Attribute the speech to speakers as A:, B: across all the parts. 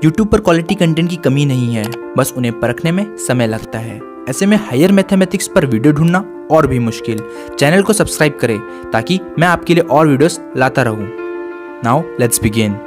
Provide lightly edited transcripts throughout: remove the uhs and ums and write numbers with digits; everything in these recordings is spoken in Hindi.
A: यूट्यूब पर क्वालिटी कंटेंट की कमी नहीं है, बस उन्हें परखने में समय लगता है। ऐसे में हायर मैथमेटिक्स पर वीडियो ढूंढना और भी मुश्किल। चैनल को सब्सक्राइब करें ताकि मैं आपके लिए और वीडियोस लाता रहूं। Now let's begin.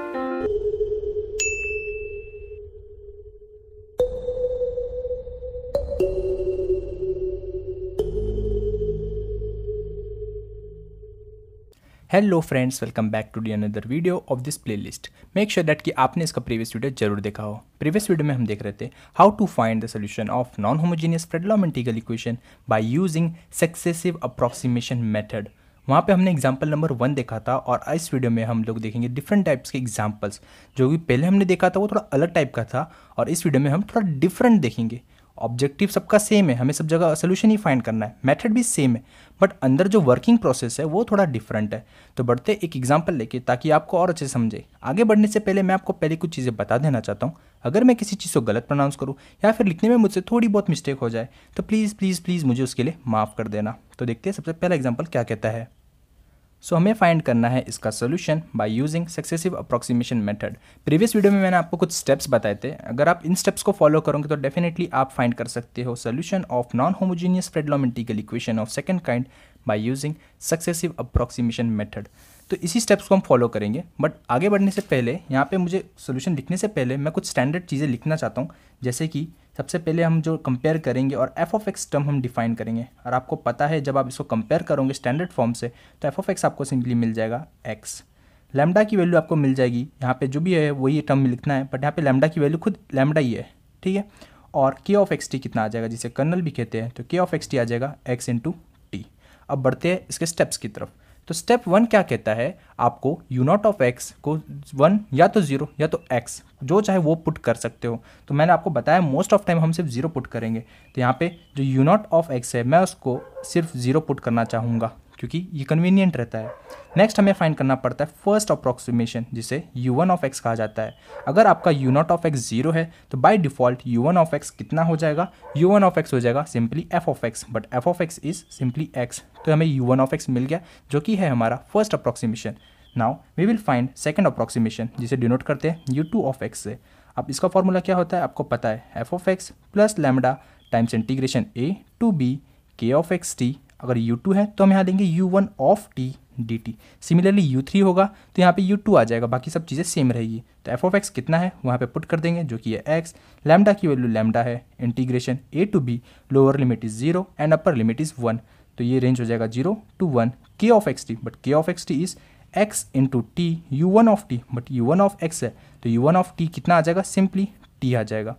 A: Hello friends, welcome back to the another video of this playlist. Make sure that कि आपने इसका प्रीवियस वीडियो जरूर देखा हो। प्रीवियस वीडियो में हम देख रहे थे how to find the solution of non homogeneous Fredholm integral equation by using successive approximation method. वहाँ पे हमने एग्जाम्पल नंबर 1 देखा था और इस वीडियो में हम लोग देखेंगे डिफरेंट टाइप्स के एग्जाम्पल्स। जो भी पहले हमने देखा था वो थोड़ा अलग टाइप का था और इस वीडियो में हम थोड़ा डिफरेंट देखेंगे। ऑब्जेक्टिव सबका सेम है, हमें सब जगह सोल्यूशन ही फाइंड करना है, मेथड भी सेम है, बट अंदर जो वर्किंग प्रोसेस है वो थोड़ा डिफरेंट है। तो बढ़ते एक एग्जांपल लेके ताकि आपको और अच्छे से समझे। आगे बढ़ने से पहले मैं आपको पहले कुछ चीज़ें बता देना चाहता हूँ। अगर मैं किसी चीज़ को गलत प्रोनाउंस करूँ या फिर लिखने में मुझसे थोड़ी बहुत मिस्टेक हो जाए तो प्लीज़ प्लीज़ प्लीज़ मुझे उसके लिए माफ़ कर देना। तो देखते हैं सबसे पहला एग्जाम्पल क्या कहता है। सो हमें फाइंड करना है इसका solution bye using successive approximation method. Previous video में मैंने आपको कुछ स्टेप्स बताए थे। अगर आप इन स्टेप्स को फॉलो करोगे तो डेफिनेटली आप फाइंड कर सकते हो solution of non homogeneous Fredholm integral equation of second kind by using successive approximation method. तो इसी स्टेप्स को हम फॉलो करेंगे। बट आगे बढ़ने से पहले यहाँ पे मुझे सोल्यूशन लिखने से पहले मैं कुछ स्टैंडर्ड चीज़ें लिखना चाहता हूँ। जैसे कि सबसे पहले हम जो कंपेयर करेंगे और एफ ऑफ एक्स टर्म हम डिफाइन करेंगे। और आपको पता है जब आप इसको कंपेयर करोगे स्टैंडर्ड फॉर्म से तो एफ ऑफ एक्स आपको सिंपली मिल जाएगा एक्स। लैम्डा की वैल्यू आपको मिल जाएगी, यहाँ पे जो भी है वही टर्म लिखना है, बट यहाँ पे लैम्डा की वैल्यू खुद लैम्डा ही है, ठीक है। और के ऑफ एक्स टी कितना आ जाएगा, जिसे कर्नल भी कहते हैं, तो के ऑफ एक्स टी आ जाएगा एक्स इंटू टी। अब बढ़ते हैं इसके स्टेप्स की तरफ। तो स्टेप 1 क्या कहता है, आपको यू नॉट ऑफ एक्स को 1 या तो 0 या तो x जो चाहे वो पुट कर सकते हो। तो मैंने आपको बताया मोस्ट ऑफ टाइम हम सिर्फ 0 पुट करेंगे। तो यहाँ पे जो यू नॉट ऑफ एक्स है मैं उसको सिर्फ 0 पुट करना चाहूँगा क्योंकि ये कन्वीनियंट रहता है। नेक्स्ट हमें फाइंड करना पड़ता है फर्स्ट अप्रॉक्सीमेशन, जिसे u1 ऑफ x कहा जाता है। अगर आपका u नॉट ऑफ x 0 है तो by default u1 of x कितना हो जाएगा, u1 ऑफ x हो जाएगा simply f of x, but f of x is simply x। तो हमें u1 ऑफ x मिल गया जो कि है हमारा first approximation. Now we will find second approximation, जिसे डिनोट करते हैं u2 ऑफ x से। अब इसका फॉर्मूला क्या होता है आपको पता है, f of x plus lambda times integration a to b k of x t। अगर u2 है तो हम यहाँ लेंगे u1 of t dt। Similarly u3 होगा तो यहाँ पे u2 आ जाएगा, बाकी सब चीज़ें सेम रहेगी। तो f ऑफ x कितना है वहाँ पे पुट कर देंगे जो कि है x। लैम्डा की वैल्यू लैम्डा है, integration a to b, lower limit is 0 and upper limit is 1। तो ये रेंज हो जाएगा 0 to 1 k of x T, but k of x T is x into T u1 of t, but u1 of x है तो u1 ऑफ t कितना आ जाएगा, सिंपली t आ जाएगा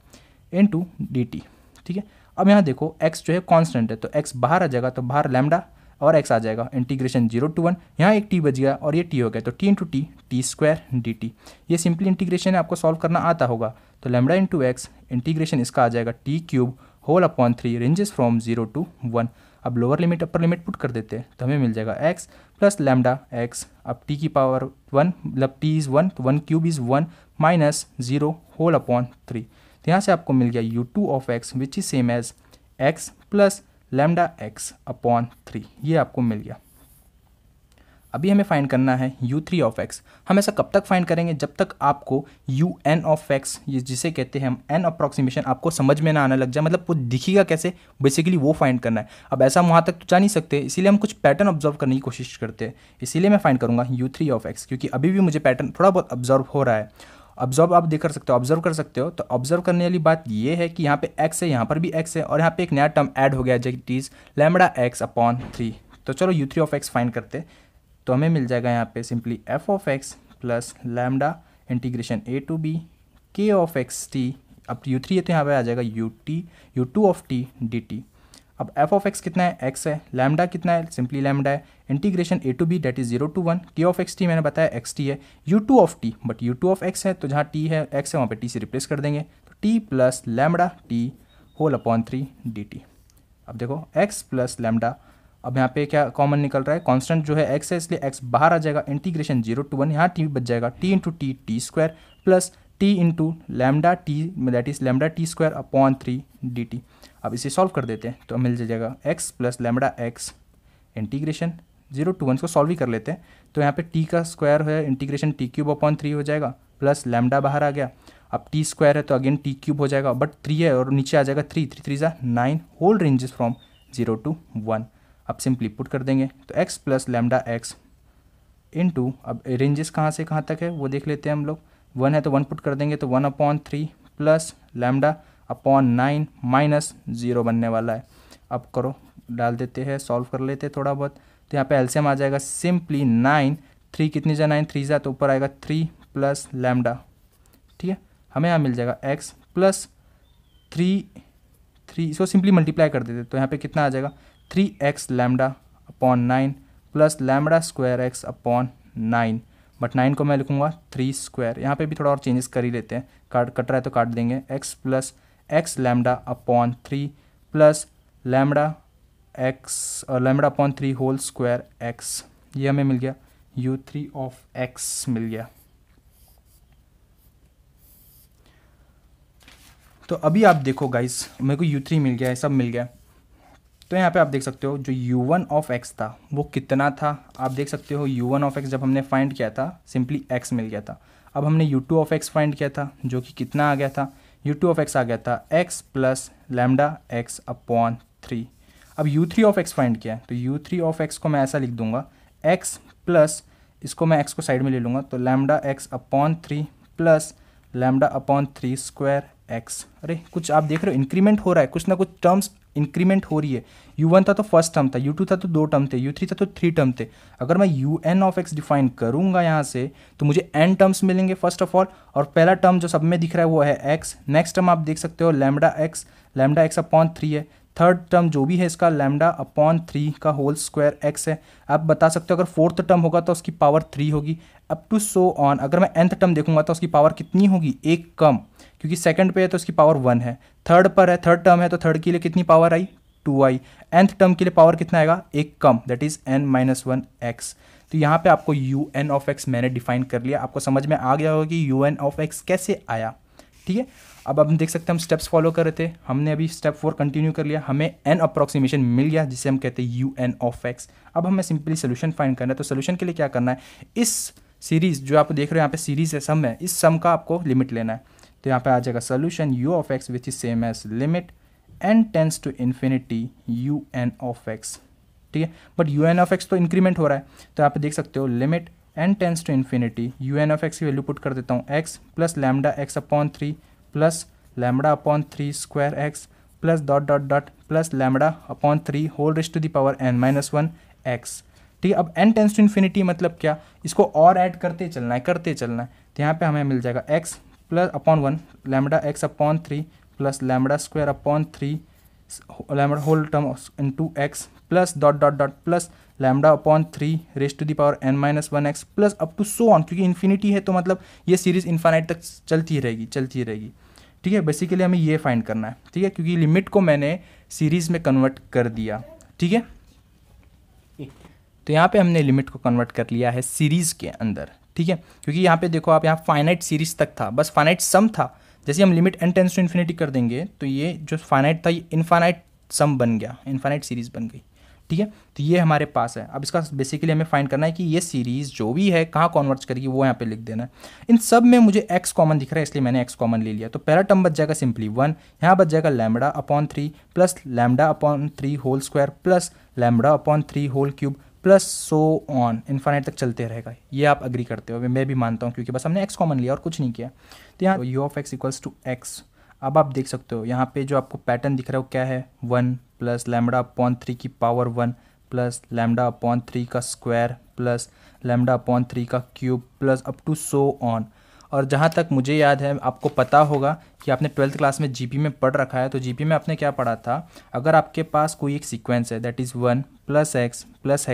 A: इंटू dt, ठीक है। अब यहाँ देखो x जो है कांस्टेंट है तो x बाहर आ जाएगा, तो बाहर लैम्डा और x आ जाएगा, इंटीग्रेशन 0 to 1, यहाँ एक t बच गया और ये t हो गया, तो t into T T square dt। ये सिंपली इंटीग्रेशन है, आपको सॉल्व करना आता होगा। तो लैम्डा इंटू एक्स इंटीग्रेशन इसका आ जाएगा t cube whole upon 3 ranges from 0 to 1। अब lower limit upper limit put कर देते हैं तो हमें मिल जाएगा x प्लस लैम्डा x। अब t की पावर 1 मतलब t इज़ 1 तो 1 cube is 1 minus 0 whole upon 3। तो यहाँ से आपको मिल गया u2 of x which is same as x plus lambda x upon 3। ये आपको मिल गया। अभी हमें फाइंड करना है u3 ऑफ x। हम ऐसा कब तक फाइंड करेंगे, जब तक आपको un ऑफ x, ये जिसे कहते हैं हम n अप्रॉक्सीमेशन, आपको समझ में ना आने लग जाए, मतलब वो दिखेगा कैसे, बेसिकली वो फाइंड करना है। अब ऐसा वहाँ तक तो जा नहीं सकते, इसीलिए हम कुछ पैटर्न ऑब्जर्व करने की कोशिश करते हैं। इसीलिए मैं फाइंड करूँगा u3 ऑफ x, क्योंकि अभी भी मुझे पैटर्न थोड़ा बहुत ऑब्जर्व हो रहा है। ऑब्जर्व आप देख कर सकते हो, ऑब्जर्व कर सकते हो। तो ऑब्जर्व करने वाली बात ये है कि यहाँ पे x है, यहाँ पर भी x है, और यहाँ पे एक नया टर्म ऐड हो गया जो it is lambda x upon 3। तो चलो u3 ऑफ x फाइंड करते। तो हमें मिल जाएगा यहाँ पे simply f of x plus lambda integration a to b k of x t। अब u3 है तो यहाँ पे आ जाएगा u2 ऑफ t dt। अब f ऑफ x कितना है, x है, लैम्डा कितना है, सिंपली लैम्डा है, integration a to b that is 0 to 1, k of x t मैंने बताया x t है, u2 of t, but u2 of x है तो जहाँ t है x है वहाँ पे t से रिप्लेस कर देंगे, तो t plus lambda t whole upon 3 dt। अब देखो x प्लस लैम्डा, अब यहाँ पे क्या कॉमन निकल रहा है, कांस्टेंट जो है x है इसलिए x बाहर आ जाएगा, इंटीग्रेशन 0 to 1, यहाँ t बच जाएगा t into T T square plus t into lambda t that is lambda T square upon 3 dt। अब इसे सॉल्व कर देते हैं तो मिल जाएगा x plus lambda x integration 0 to 1, इसको सॉल्व ही कर लेते हैं। तो यहाँ पे t का स्क्वायर है, इंटीग्रेशन t क्यूब अपॉन 3 हो जाएगा, प्लस लैम्डा बाहर आ गया। अब टी स्क्वायर है तो अगेन टी क्यूब हो जाएगा, बट 3 है और नीचे आ जाएगा 3, 3 3 ज़ा 9, होल रेंजेस फ्रॉम 0 to 1। अब सिंपली पुट कर देंगे तो x plus lambda x into, अब रेंजेस कहाँ से कहाँ तक है वो देख लेते हैं हम लोग। 1 है तो 1 पुट कर देंगे तो 1/3 प्लस लैम्डा अपॉन 9 माइनस 0 बनने वाला है। अब करो, डाल देते हैं, सॉल्व कर लेते हैं थोड़ा बहुत। तो यहाँ पे एलसीएम आ जाएगा सिंपली 9, 3 कितनी जा 9 3 जा, तो ऊपर आएगा 3 प्लस लैम्डा। ठीक है, हमें यहाँ मिल जाएगा x प्लस 3, इसको सिंपली मल्टीप्लाई कर देते तो यहाँ पे कितना आ जाएगा 3x lambda upon 9 plus lambda square x upon 9, but 9 को मैं लिखूँगा 3 स्क्वायर। यहाँ पे भी थोड़ा और चेंजेस कर ही लेते हैं, कट रहा है तो काट देंगे। x plus x lambda upon 3 plus lambda x lambda upon 3 whole square x, ये हमें मिल गया u3 ऑफ x मिल गया। तो अभी आप देखो गाइस, मेरे को u3 मिल गया है, सब मिल गया। तो यहाँ पे आप देख सकते हो जो u1 ऑफ x था वो कितना था, आप देख सकते हो u1 ऑफ x जब हमने फाइंड किया था सिंपली x मिल गया था। अब हमने u2 ऑफ x फाइंड किया था जो कि कितना आ गया था, u2 ऑफ x आ गया था x plus lambda x upon 3। अब u3 ऑफ x फाइंड किया है तो u3 ऑफ x को मैं ऐसा लिख दूंगा x प्लस, इसको मैं x को साइड में ले लूँगा तो lambda x upon 3 plus lambda upon 3 square x। अरे कुछ आप देख रहे हो इंक्रीमेंट हो रहा है, कुछ ना कुछ टर्म्स इंक्रीमेंट हो रही है। u1 था तो फर्स्ट टर्म था, u2 था तो 2 टर्म थे, u3 था तो 3 टर्म थे। अगर मैं un ऑफ x डिफाइन करूंगा यहाँ से तो मुझे n टर्म्स मिलेंगे फर्स्ट ऑफ ऑल, और पहला टर्म जो सब में दिख रहा है वो है x। नेक्स्ट टर्म आप देख सकते हो लैम्डा एक्स अपॉन 3 है। थर्ड टर्म जो भी है इसका लैम्डा अपॉन 3 का होल स्क्वायर x है। आप बता सकते हो अगर फोर्थ टर्म होगा तो उसकी पावर 3 होगी, अप टू सो ऑन। अगर मैं nth टर्म देखूंगा तो उसकी पावर कितनी होगी, एक कम, क्योंकि सेकंड पे है तो उसकी पावर 1 है। थर्ड पर है, थर्ड टर्म है तो थर्ड के लिए कितनी पावर आई, 2 आई। nth टर्म के लिए पावर कितना आएगा, एक कम, दैट इज n-1 x। तो यहाँ पे आपको un ऑफ x मैंने डिफाइन कर लिया, आपको समझ में आ गया होगा कि un ऑफ x कैसे आया। ठीक है, अब हम देख सकते हैं हम स्टेप्स फॉलो कर रहे थे, हमने अभी स्टेप 4 कंटिन्यू कर लिया, हमें n अप्रॉक्सीमेशन मिल गया जिसे हम कहते हैं un ऑफ x। अब हमें सिंपली सोल्यूशन फाइंड करना है। तो सोल्यूशन के लिए क्या करना है, इस सीरीज जो आप देख रहे हो यहाँ पे सीरीज है, सम है, इस सम का आपको लिमिट लेना है। तो यहाँ पे आ जाएगा solution u of x which is same as limit n tends to infinity un of x। ठीक है, बट un ऑफ x तो इंक्रीमेंट हो रहा है, तो यहाँ पे देख सकते हो limit n tends to infinity un of x की वैल्यू पुट कर देता हूँ x plus lambda x upon 3 plus lambda upon 3 square x plus dot dot dot plus lambda upon 3 whole raise to the power n-1 x। ठीक है, अब n टेंस टू इन्फिनिटी मतलब क्या, इसको और ऐड करते चलना है, करते चलना है। तो यहाँ पे हमें मिल जाएगा x plus upon 1 lambda x upon 3 plus lambda square upon 3 lambda whole term into x plus dot dot dot plus lambda upon 3 raise to the power n-1 x plus up to so on, क्योंकि इन्फिनिटी है तो मतलब ये सीरीज इन्फाइनाइट तक चलती रहेगी। ठीक है, बेसिकली हमें ये फाइंड करना है। ठीक है, क्योंकि लिमिट को मैंने सीरीज में कन्वर्ट कर दिया। ठीक है, तो यहाँ पे हमने लिमिट को कन्वर्ट कर लिया है सीरीज के अंदर। ठीक है, क्योंकि यहाँ पे देखो आप, यहाँ फाइनाइट सीरीज तक था, बस फाइनाइट सम था। जैसे हम limit n tends to infinity कर देंगे तो ये जो फाइनाइट था ये इनफाइनाइट सम बन गया, इनफाइनाइट सीरीज बन गई। ठीक है, तो ये हमारे पास है। अब इसका बेसिकली हमें फाइंड करना है कि ये सीरीज जो भी है कहाँ कॉन्वर्ट करेगी, वो यहाँ पे लिख देना है। इन सब में मुझे x कॉमन दिख रहा है इसलिए मैंने x कॉमन ले लिया। तो पहला टर्म बच जाएगा सिंपली 1, यहाँ बच जाएगा lambda upon 3 plus lambda upon 3 whole square plus lambda upon 3 whole cube plus so on, infinite तक चलते रहेगा। ये आप अग्री करते हो, मैं भी मानता हूँ, क्योंकि बस हमने x कॉमन लिया और कुछ नहीं किया। तो यहाँ u of x equals to x। अब आप देख सकते हो यहाँ पे जो आपको पैटर्न दिख रहा है वो क्या है, 1 प्लस लैम्डा अपॉन 3 की पावर 1 प्लस लैम्डा अपॉन 3 का स्क्वायर प्लस लैम्डा अपॉन 3 का cube plus up to so on. और जहाँ तक मुझे याद है, आपको पता होगा कि आपने 12th क्लास में जीपी में पढ़ रखा है, तो जीपी में आपने क्या पढ़ा था, अगर आपके पास कोई एक सीक्वेंस है that is 1 plus x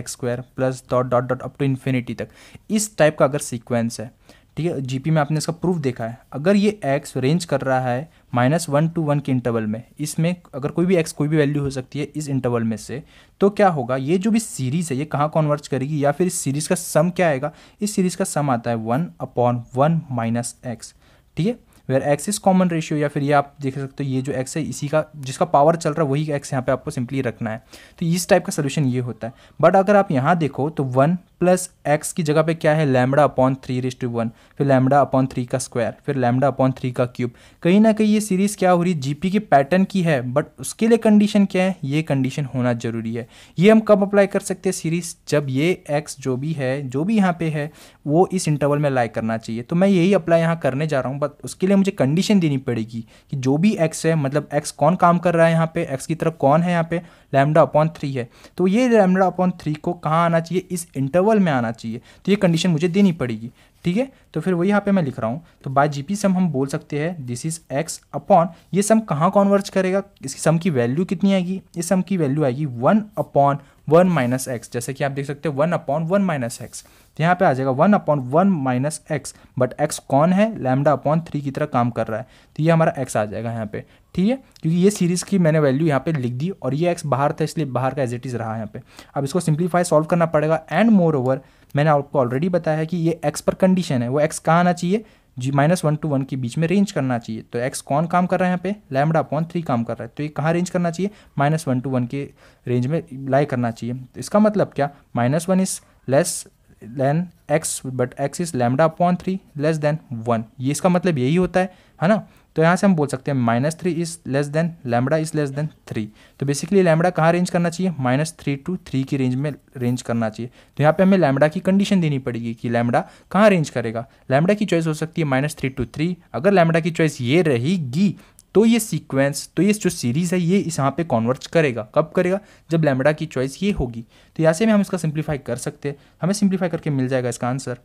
A: square plus dot dot dot up to infinity तक, इस टाइप का अगर सीक्वेंस है, ठीक है, जीपी में आपने इसका प्रूफ देखा है, अगर ये x रेंज कर रहा है -1 to 1 के इंटरवल में, इसमें अगर कोई भी x कोई भी वैल्यू हो सकती है इस इंटरवल में से, तो क्या होगा, ये जो भी सीरीज़ है ये कहाँ कॉन्वर्ज करेगी, या फिर इस सीरीज़ का सम क्या आएगा, इस सीरीज़ का सम आता है 1/1 - x। ठीक है, where x is common ratio, या फिर ये आप देख सकते हो ये जो एक्स है इसी का जिसका पावर चल रहा है वही एक्स यहाँ पे आपको सिंपली रखना है। तो इस टाइप का सोल्यूशन ये होता है। बट अगर आप यहाँ देखो तो 1 प्लस एक्स की जगह पे क्या है लैम्बडा अपॉन 3/1, फिर लैम्बडा अपॉन 3 का स्क्वायर, फिर लैम्बडा अपॉन 3 का क्यूब। कहीं ना कहीं ये सीरीज़ क्या हो रही है जीपी के पैटर्न की है, बट उसके लिए कंडीशन क्या है, ये कंडीशन होना जरूरी है। ये हम कब अप्लाई कर सकते हैं सीरीज़, जब ये एक्स जो भी है जो भी यहाँ पे है वो इस इंटरवल में लाई करना चाहिए। तो मैं यही अप्लाई यहाँ करने जा रहा हूँ, बट उसके लिए मुझे कंडीशन देनी पड़ेगी कि जो भी एक्स है, मतलब एक्स कौन काम कर रहा है यहाँ पे, एक्स की तरफ कौन है यहाँ पे, लैम्बडा अपॉन 3 है। तो ये लैम्बडा अपॉन 3 को कहाँ आना चाहिए, इस इंटरवल में आना चाहिए। तो ये कंडीशन मुझे देनी पड़ेगी, ठीक है। तो फिर वही यहाँ पे मैं लिख रहा हूँ, तो बाय जीपी सम हम बोल सकते हैं दिस इज एक्स अपॉन, ये सम कहाँ कॉन्वर्ज करेगा, इसकी सम की वैल्यू कितनी आएगी, इस सम की वैल्यू आएगी 1 अपॉन 1 माइनस एक्स। जैसे कि आप देख सकते हैं 1 अपॉन 1 माइनस एक्स, तो यहाँ पे आ जाएगा 1 upon 1 minus x, but x कौन है, लैम्बडा अपॉन 3 की तरह काम कर रहा है, तो ये हमारा एक्स आ जाएगा यहाँ पे, ठीक है। क्योंकि ये सीरीज़ की मैंने वैल्यू यहाँ पे लिख दी और ये एक्स बाहर था इसलिए बाहर का एज इट इज़ रहा यहाँ पे। अब इसको सिंप्लीफाई सॉल्व करना पड़ेगा, एंड मोर ओवर मैंने आपको ऑलरेडी बताया है कि ये एक्स पर कंडीशन है, वो एक्स कहाँ आना चाहिए, जी -1 to 1 के बीच में रेंज करना चाहिए। तो एक्स कौन काम कर रहा है यहाँ पे, लैम्बडा अपॉन 3 काम कर रहा है, तो ये कहाँ रेंज करना चाहिए, -1 to 1 के रेंज में लाई करना चाहिए। तो इसका मतलब क्या, -1 is less than x but x is lambda upon 3 less than 1, ये इसका मतलब यही होता है ना। तो यहाँ से हम बोल सकते हैं -3 is less than lambda is less than 3। तो बेसिकली लैम्बडा कहाँ रेंज करना चाहिए, -3 to 3 की रेंज में रेंज करना चाहिए। तो यहाँ पे हमें लैम्बडा की कंडीशन देनी पड़ेगी कि लैम्बडा कहाँ रेंज करेगा। लैम्बडा की चॉइस हो सकती है -3 to 3। अगर लैम्बडा की चॉइस ये रहेगी तो ये सीक्वेंस, तो ये जो सीरीज़ है ये इस यहाँ पे कॉन्वर्ज करेगा। कब करेगा, जब लैम्बडा की चॉइस ये होगी। तो यहाँ से में हम इसका सिंप्लीफाई कर सकते हैं, हमें सिंप्लीफाई करके मिल जाएगा इसका आंसर,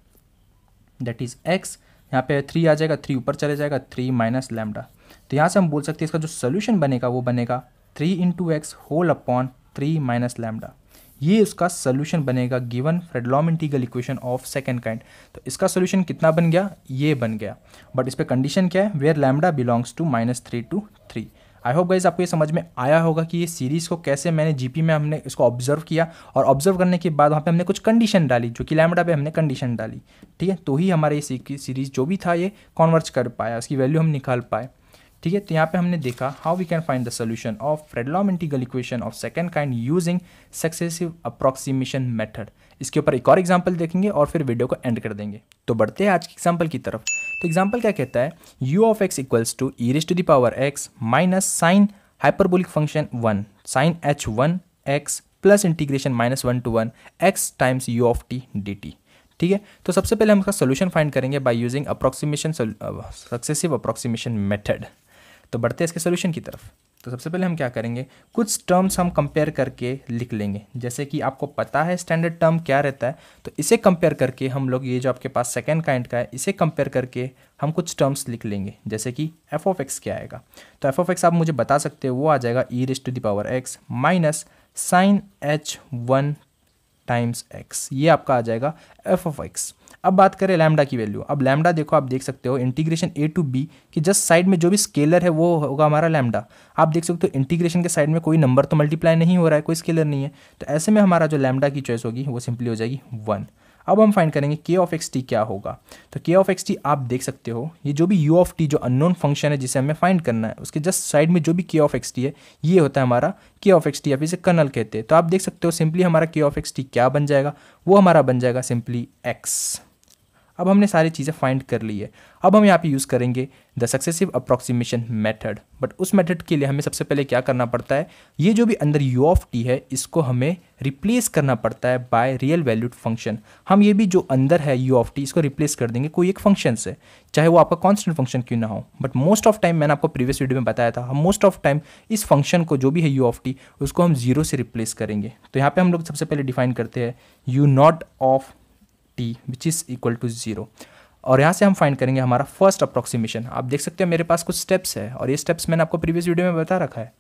A: दैट इज एक्स। यहाँ पे 3 आ जाएगा, 3 ऊपर चले जाएगा, 3 माइनस लैम्बडा। तो यहाँ से हम बोल सकते हैं इसका जो सोल्यूशन बनेगा वो बनेगा 3 into x whole upon 3 minus lambda. ये उसका सोल्यूशन बनेगा given Fredholm integral equation of second kind. तो इसका सोल्यूशन कितना बन गया, ये बन गया, बट इस पर कंडीशन क्या है, where lambda belongs to -3 to 3। I hope guys आपको ये समझ में आया होगा कि ये सीरीज़ को कैसे मैंने जीपी में हमने इसको ऑब्जर्व किया, और ऑब्जर्व करने के बाद वहाँ पे हमने कुछ कंडीशन डाली जो कि लैम्बडा पे हमने कंडीशन डाली, ठीक है। तो ही हमारे ये सीरीज़ जो भी था ये कॉन्वर्ज कर पाया, उसकी वैल्यू हम निकाल पाए, ठीक है। तो यहाँ पे हमने देखा how we can find the solution of Fredholm integral equation of second kind using successive approximation method. इसके ऊपर एक और एग्जांपल देखेंगे और फिर वीडियो को एंड कर देंगे। तो बढ़ते हैं आज के एग्जांपल की तरफ। तो एग्जांपल क्या कहता है, u of x equals to e raise to the power x minus sine hyperbolic function 1 sine h1x plus integration -1 to 1 x times u of t dt, ठीक है। तो सबसे पहले हम इसका सोल्यूशन फाइंड करेंगे by using approximation successive approximation method. तो बढ़ते हैं इसके सोल्यूशन की तरफ। तो सबसे पहले हम क्या करेंगे, कुछ टर्म्स हम कंपेयर करके लिख लेंगे। जैसे कि आपको पता है स्टैंडर्ड टर्म क्या रहता है, तो इसे कंपेयर करके हम लोग ये जो आपके पास सेकंड काइंड का है इसे कंपेयर करके हम कुछ टर्म्स लिख लेंगे। जैसे कि एफ ऑफ एक्स क्या आएगा, तो एफ ऑफ एक्स आप मुझे बता सकते हो, वो आ जाएगा e raise to the power x minus sine h1 times x, ये आपका आ जाएगा एफ ऑफ एक्स। अब बात करें लैम्बडा की वैल्यू। अब लैम्बडा देखो आप देख सकते हो इंटीग्रेशन a to b की जस्ट साइड में जो भी स्केलर है वो होगा हमारा लैम्बडा। आप देख सकते हो इंटीग्रेशन के साइड में कोई नंबर तो मल्टीप्लाई नहीं हो रहा है, कोई स्केलर नहीं है, तो ऐसे में हमारा जो लैम्बडा की चॉइस होगी वो सिंपली हो जाएगी 1। अब हम फाइंड करेंगे k ऑफ एक्स टी क्या होगा। तो k ऑफ एक्स टी आप देख सकते हो ये जो भी u ऑफ t जो अननोन फंक्शन है जिसे हमें फाइंड करना है उसके जस्ट साइड में जो भी k ऑफ एक्स टी है ये होता है हमारा k ऑफ एक्स टी, या फिर इसे कर्नल कहते हैं। तो आप देख सकते हो सिंपली हमारा k ऑफ एक्स टी क्या बन जाएगा, वो हमारा बन जाएगा सिंपली x। अब हमने सारी चीज़ें फाइंड कर ली है। अब हम यहाँ पे यूज़ करेंगे the successive approximation method, but उस मेथड के लिए हमें सबसे पहले क्या करना पड़ता है, ये जो भी अंदर u ऑफ t है इसको हमें रिप्लेस करना पड़ता है बाय रियल वैल्यूड फंक्शन। हम ये भी जो अंदर है u ऑफ t इसको रिप्लेस कर देंगे कोई एक फंक्शन से, चाहे वो आपका कॉन्स्टेंट फंक्शन क्यों ना हो। बट मोस्ट ऑफ टाइम मैंने आपको प्रीवियस वीडियो में बताया था, हम मोस्ट ऑफ टाइम इस फंक्शन को जो भी है u ऑफ t उसको हम 0 से रिप्लेस करेंगे। तो यहाँ पर हम लोग सबसे पहले डिफाइन करते हैं u not of t which is equal to 0, और यहाँ से हम फाइंड करेंगे हमारा फर्स्ट अप्रॉक्सीमेशन। आप देख सकते हैं मेरे पास कुछ स्टेप्स है और ये स्टेप्स मैंने आपको प्रीवियस वीडियो में बता रखा है।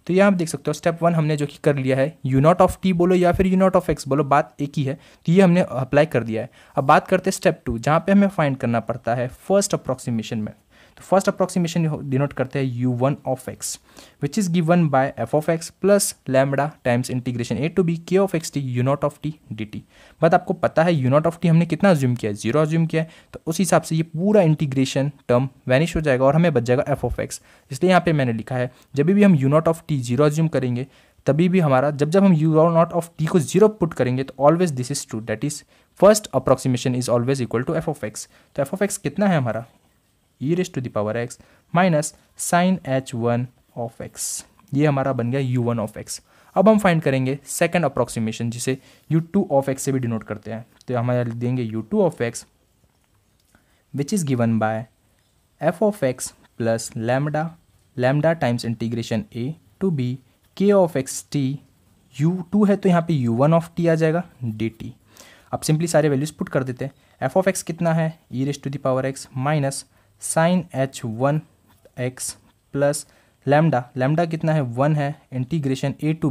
A: तो यहाँ आप देख सकते हो स्टेप 1 हमने जो कि कर लिया है, u नॉट ऑफ t बोलो या फिर u नॉट ऑफ x बोलो, बात एक ही है, तो ये हमने अप्लाई कर दिया है। अब बात करते हैं स्टेप 2 जहाँ पे हमें फाइंड करना पड़ता है फर्स्ट अप्रॉक्सीमेशन में। तो फर्स्ट अप्रॉक्सीमेशन डिनोट करते हैं u1 of x which is given by f of x plus lambda times integration a to b k of x t u not of t dt। But आपको पता है u नॉट ऑफ t हमने कितना अज्यूम किया है, 0 अज्यूम किया है, तो उस हिसाब से ये पूरा इंटीग्रेशन टर्म वैनिश हो जाएगा और हमें बच जाएगा f ऑफ x। इसलिए यहाँ पे मैंने लिखा है जब भी हम u not of t 0 assume करेंगे तभी भी हमारा जब हम u नॉट ऑफ t को 0 पुट करेंगे तो always this is true, that is first approximation is always equal to f of x। तो f ऑफ x कितना है हमारा e raise to the power x minus sine h1 of x, ये हमारा बन गया u1 ऑफ x। अब हम फाइंड करेंगे सेकंड अप्रॉक्सीमेशन जिसे u2 ऑफ x से भी डिनोट करते हैं, तो हमारे लिख देंगे u2 of x which is given by f of x plus lambda times integration a to b k of x t, u2 है तो यहाँ पे u1 ऑफ t आ जाएगा dt। अब सिंपली सारे वैल्यूज पुट कर देते हैं। f ऑफ x कितना है e raise to the power x minus sine h1 x plus lambda कितना है 1 है, integration a to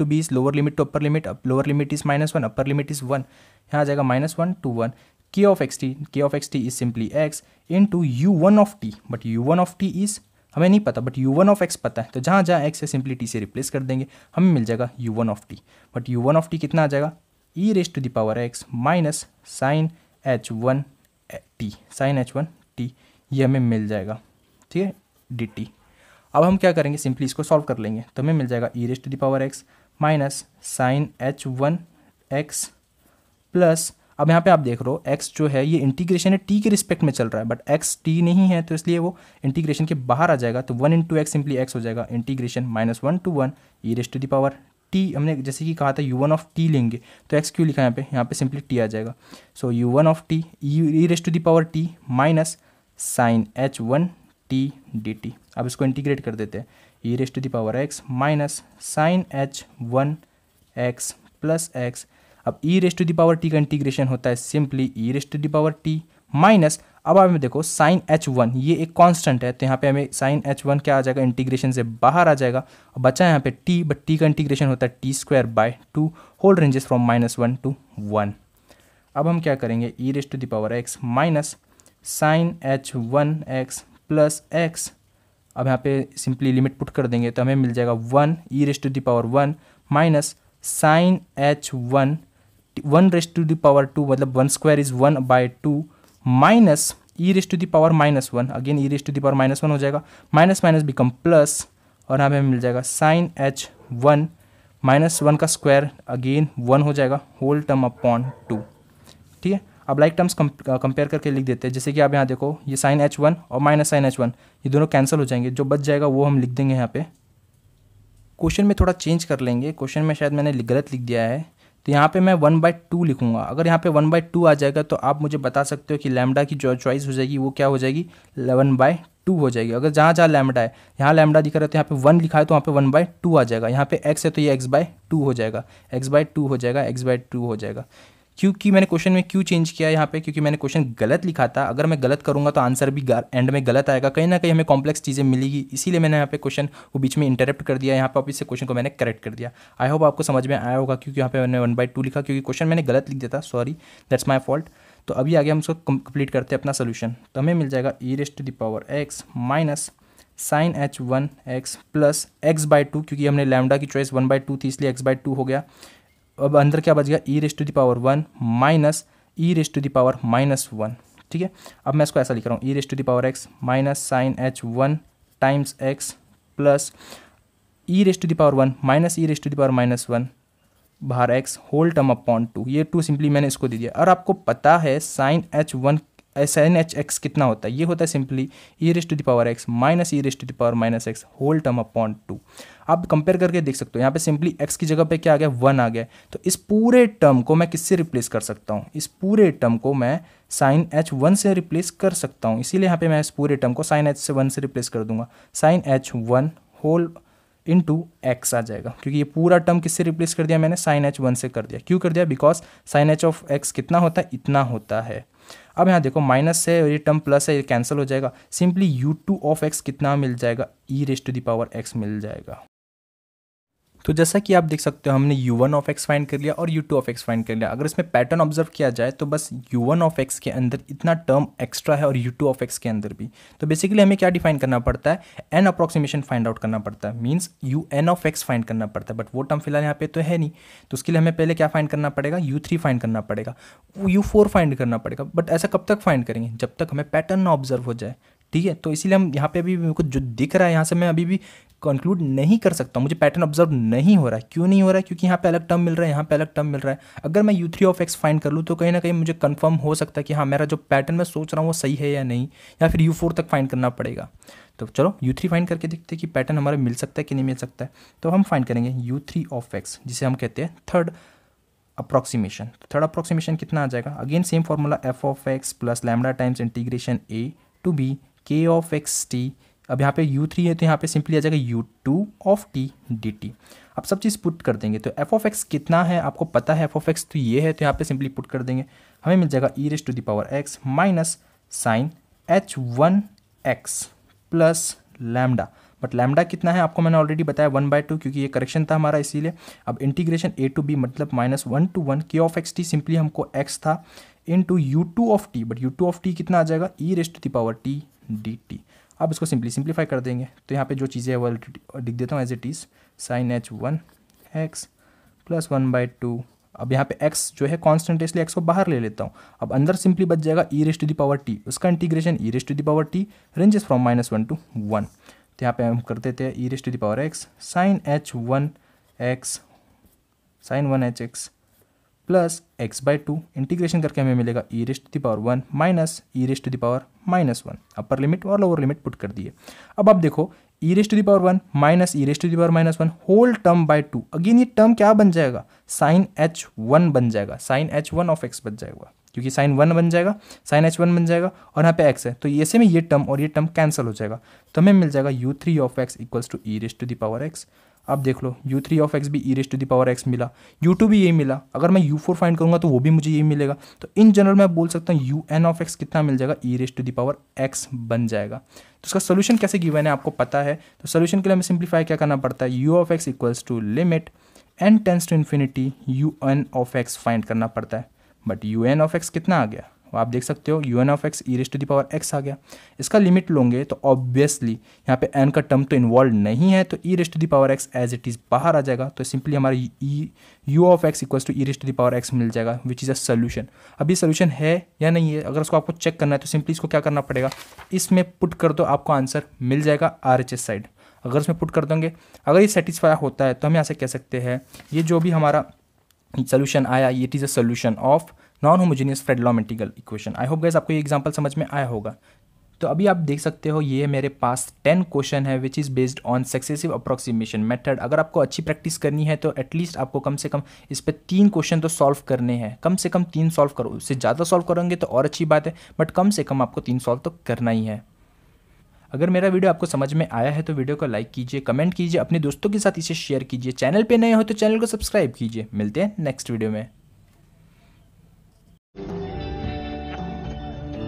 A: b is lower limit to upper limit, lower limit is -1, upper limit is 1, यहाँ आ जाएगा -1 to 1, k of x t is simply x into u1 of t, but u1 of t is हमें नहीं पता बट u1 ऑफ x पता है, तो जहाँ x है सिंपली t से रिप्लेस कर देंगे, हमें मिल जाएगा u1 of t। But u1 of t कितना आ जाएगा e raise to the power x minus sine h1 t, ये हमें मिल जाएगा, ठीक है, dt। अब हम क्या करेंगे, सिंपली इसको सॉल्व कर लेंगे, तो हमें मिल जाएगा e raise to the power x minus sine h1 x plus, अब यहाँ पे आप देख रहे हो x जो है ये इंटीग्रेशन है t के रिस्पेक्ट में चल रहा है, बट x t नहीं है तो इसलिए वो इंटीग्रेशन के बाहर आ जाएगा, तो 1 इंटू एक्स सिंपली x हो जाएगा, integration -1 to 1 e raise to the power t, हमने जैसे कि कहा था u1 ऑफ t लेंगे तो x क्यों लिखा है यहाँ पे सिंपली t आ जाएगा। So u1 of t e raise to the power t minus sine h1 t dt। अब इसको इंटीग्रेट कर देते हैं, e raise to the power x minus sine h1 x plus x। अब e raise to the power t का इंटीग्रेशन होता है simply e raise to the power t minus, अब आप देखो साइन h1 ये एक कांस्टेंट है तो यहाँ पे हमें साइन h1 क्या आ जाएगा, इंटीग्रेशन से बाहर आ जाएगा, और बचा यहाँ पे t, बट t का इंटीग्रेशन होता है t²/2, whole ranges from -1 to 1। अब हम क्या करेंगे, e raise to the power x minus sine h1 x plus x, अब यहाँ पे सिंपली लिमिट पुट कर देंगे तो हमें मिल जाएगा 1 e raise to the power 1 minus sine h1 1 raise to the power 2, मतलब 1² is 1/2 minus e raise to the power -1, again e raise to the power -1 हो जाएगा, माइनस माइनस बिकम प्लस, और यहाँ पे हमें मिल जाएगा साइन h1 -1 का स्क्वायर अगेन 1 हो जाएगा, होल टर्म अपॉन 2, ठीक है। अब लाइक टर्म्स कंपेयर करके लिख देते हैं, जैसे कि आप यहाँ देखो ये साइन h1 और माइनस साइन h1 ये दोनों कैंसिल हो जाएंगे, जो बच जाएगा वो हम लिख देंगे यहाँ पे। क्वेश्चन में थोड़ा चेंज कर लेंगे, क्वेश्चन में शायद मैंने गलत लिख दिया है, तो यहाँ पे मैं 1/2 लिखूंगा। अगर यहाँ पे 1/2 आ जाएगा तो आप मुझे बता सकते हो कि लैम्बडा की जो चॉइस हो जाएगी वो क्या हो जाएगी, 1/2 हो जाएगी। अगर जहाँ जहाँ लैम्बडा है, यहाँ लैम्बडा दिखा रहा है तो यहाँ पे 1 लिखा है तो वहाँ पे 1/2 आ जाएगा, यहाँ पे x है तो ये x/2 हो जाएगा, x/2 हो जाएगा, x/2 हो जाएगा। क्योंकि मैंने क्वेश्चन में क्यों चेंज किया यहाँ पे, क्योंकि मैंने क्वेश्चन गलत लिखा था, अगर मैं गलत करूँगा तो आंसर भी एंड में गलत आएगा, कहीं ना कहीं हमें कॉम्प्लेक्स चीज़ें मिलेगी, इसीलिए मैंने यहाँ पे क्वेश्चन को बीच में इंटरप्ट कर दिया, यहाँ पे वापस से क्वेश्चन को मैंने करेक्ट कर दिया। आई होप आपको समझ में आया होगा, क्योंकि यहाँ पे मैंने 1/2 लिखा, क्योंकि क्वेश्चन मैंने गलत लिख दिया था, सॉरी, दैट्स माई फॉल्ट। तो अभी आगे हम इसको कंप्लीट करते हैं अपना सोल्यूशन, तो हमें मिल जाएगा e raise to the power x minus sine h1 x plus x/2, क्योंकि हमने लैम्बडा की चॉइस 1/2 थी इसलिए x/2 हो गया। अब अंदर क्या बच गया, e raise to the power 1 minus e raise to the power -1, ठीक है। अब मैं इसको ऐसा लिख रहा हूँ, e raise to the power x minus sine h1 times x plus e raise to the power 1 minus e raise to the power -1 बाहर x होल टर्म अपॉन 2, ये 2 सिंपली मैंने इसको दे दिया। और आपको पता है साइन hx कितना होता है, ये होता है simply e raise to the power x minus e raise to the power -x whole term upon 2। आप कंपेयर करके देख सकते हो, यहाँ पे सिंपली x की जगह पे क्या आ गया, 1 आ गया, तो इस पूरे टर्म को मैं किससे रिप्लेस कर सकता हूँ, इस पूरे टर्म को मैं साइन h1 से रिप्लेस कर सकता हूँ, इसीलिए यहाँ पे मैं इस पूरे टर्म को साइन h1 से रिप्लेस कर दूंगा, sine h1 whole into x आ जाएगा, क्योंकि ये पूरा टर्म किससे रिप्लेस कर दिया मैंने, साइन h1 से कर दिया। क्यों कर दिया, because sign h of x कितना होता है, इतना होता है। अब यहाँ देखो माइनस से ये टर्म प्लस है, ये कैंसिल हो जाएगा, सिंपली u2 ऑफ x कितना मिल जाएगा, e raise to the power x मिल जाएगा। तो जैसा कि आप देख सकते हो हमने u1 ऑफ x फाइंड कर लिया और u2 ऑफ x फाइंड कर लिया। अगर इसमें पैटर्न ऑब्जर्व किया जाए तो बस u1 ऑफ x के अंदर इतना टर्म एक्स्ट्रा है और u2 ऑफ x के अंदर भी। तो बेसिकली हमें क्या डिफाइन करना पड़ता है, n अप्रॉक्सीमेशन फाइंड आउट करना पड़ता है, means un of x find करना पड़ता है। बट वो टर्म फिलहाल यहाँ पे तो है नहीं, तो उसके लिए हमें पहले क्या फाइंड करना पड़ेगा, u3 फाइंड करना पड़ेगा, u4 फाइंड करना पड़ेगा। बट ऐसा कब तक फाइंड करेंगे, जब तक हमें पैटर्न ना ऑब्जर्व हो जाए। ठीक है, तो इसीलिए हम यहाँ पे अभी मेरे को जो दिख रहा है यहाँ से मैं अभी भी कंक्लूड नहीं कर सकता हूँ, मुझे पैटर्न ऑब्जर्व नहीं हो रहा है। क्यों नहीं हो रहा है, क्योंकि यहाँ पे अलग टर्म मिल रहा है, यहाँ पे अलग टर्म मिल रहा है। अगर मैं u3 ऑफ x फाइंड कर लूँ तो कहीं ना कहीं मुझे कंफर्म हो सकता है कि हाँ मेरा जो पैटर्न मैं सोच रहा हूँ वो सही है या नहीं, या फिर u4 तक फाइंड करना पड़ेगा। तो चलो u3 फाइंड करके देखते हैं कि पैटर्न हमारा मिल सकता है कि नहीं मिल सकता है। तो हम फाइंड करेंगे u3 ऑफ x, जिसे हम कहते हैं थर्ड अप्रॉक्सीमेशन। तो थर्ड अप्रॉक्सीमेशन कितना आ जाएगा, again same formula f of x plus lambda times integration a to b k of x t। अब यहाँ पे u3 है तो यहाँ पे सिंपली आ जाएगा u2 ऑफ t dt। अब सब चीज़ पुट कर देंगे तो f ऑफ x कितना है आपको पता है, f ऑफ x तो ये है, तो यहाँ पे सिंपली पुट कर देंगे, हमें मिल जाएगा e raise to the power x minus sine h1x plus lambda. But lambda कितना है आपको मैंने ऑलरेडी बताया 1/2, क्योंकि ये करेक्शन था हमारा इसीलिए। अब इंटीग्रेशन a टू b मतलब -1 to 1 k of x t, simply हमको x था, into u2 of t। But u2 of t कितना आ जाएगा, e raise to the power t dt। अब इसको सिंप्लीफाई कर देंगे तो यहाँ पे जो चीज़ें है वो लिख देता हूँ as it is, sine h1x plus 1/2। अब यहाँ पे x जो है कांस्टेंट है इसलिए x को बाहर ले लेता हूँ। अब अंदर सिंपली बच जाएगा e raise to the power t, उसका integration e raise to the power t ranges from -1 to 1। तो यहाँ पे हम कर देते हैं e raise to the power x sine h1x sine 1hx plus x/2, integration करके हमें मिलेगा e raise to the power 1 minus e raise to the power -1। Upper limit और लोअर लिमिट पुट कर दिए। अब आप देखो e raise to the power 1 minus e raise to the power -1 whole term by 2। Again ये टर्म क्या बन जाएगा, साइन h1 बन जाएगा, साइन h1 ऑफ x बन जाएगा, क्योंकि साइन 1 बन जाएगा, साइन h1 बन जाएगा और यहाँ पे x है, तो ऐसे में ये टर्म और ये टर्म कैंसिल हो जाएगा। तो हमें मिल जाएगा u3 of x equals to e raise to the power x। अब देख लो u3 ऑफ x भी e raise to the power x मिला, u2 भी यही मिला। अगर मैं u4 फाइंड करूंगा तो वो भी मुझे यही मिलेगा। तो इन जनरल मैं बोल सकता हूँ un ऑफ x कितना मिल जाएगा, e raise to the power x बन जाएगा। तो उसका सोल्यूशन कैसे गिवन है आपको पता है, तो सोल्यूशन के लिए हमें सिंप्लीफाई क्या करना पड़ता है, u of x equals to limit n tends to infinity un of x find करना पड़ता है। बट un ऑफ x कितना आ गया, आप देख सकते हो un of x e raise to the power x आ गया। इसका लिमिट लोगे तो ऑब्वियसली यहाँ पे n का टर्म तो इन्वॉल्व नहीं है, तो e raise to the power x as it is बाहर आ जाएगा। तो सिंपली हमारा u of x equals to e raise to the power x मिल जाएगा, विच इज़ अ सोल्यूशन। अभी सोल्यूशन है या नहीं है, अगर उसको आपको चेक करना है तो सिंपली इसको क्या करना पड़ेगा, इसमें पुट कर दो, आपको आंसर मिल जाएगा RHS साइड। अगर इसमें पुट कर दोगे, अगर ये सेटिस्फाई होता है तो हम यहाँ से कह सकते हैं ये जो भी हमारा सोल्यूशन आया it is a solution of non homogeneous Fredholm integral equation. I hope guys आपको ये एग्जांपल समझ में आया होगा। तो अभी आप देख सकते हो ये मेरे पास 10 क्वेश्चन है which is based on successive approximation method. अगर आपको अच्छी प्रैक्टिस करनी है तो एटलीस्ट आपको कम से कम इस पर 3 क्वेश्चन तो सॉल्व करने हैं, कम से कम 3 सॉल्व करो। उससे ज़्यादा सॉल्व करोगे तो और अच्छी बात है, बट कम से कम आपको 3 सॉल्व तो करना ही है। अगर मेरा वीडियो आपको समझ में आया है तो वीडियो को लाइक कीजिए, कमेंट कीजिए, अपने दोस्तों के साथ इसे शेयर कीजिए। चैनल पे नए हो तो चैनल को सब्सक्राइब कीजिए। मिलते हैं नेक्स्ट वीडियो में।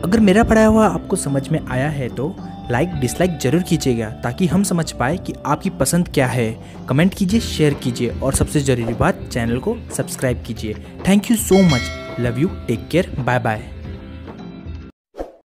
A: अगर मेरा पढ़ाया हुआ आपको समझ में आया है तो लाइक डिसलाइक जरूर कीजिएगा, ताकि हम समझ पाए कि आपकी पसंद क्या है। कमेंट कीजिए, शेयर कीजिए और सबसे ज़रूरी बात चैनल को सब्सक्राइब कीजिए। Thank you so much, love you, take care, bye bye.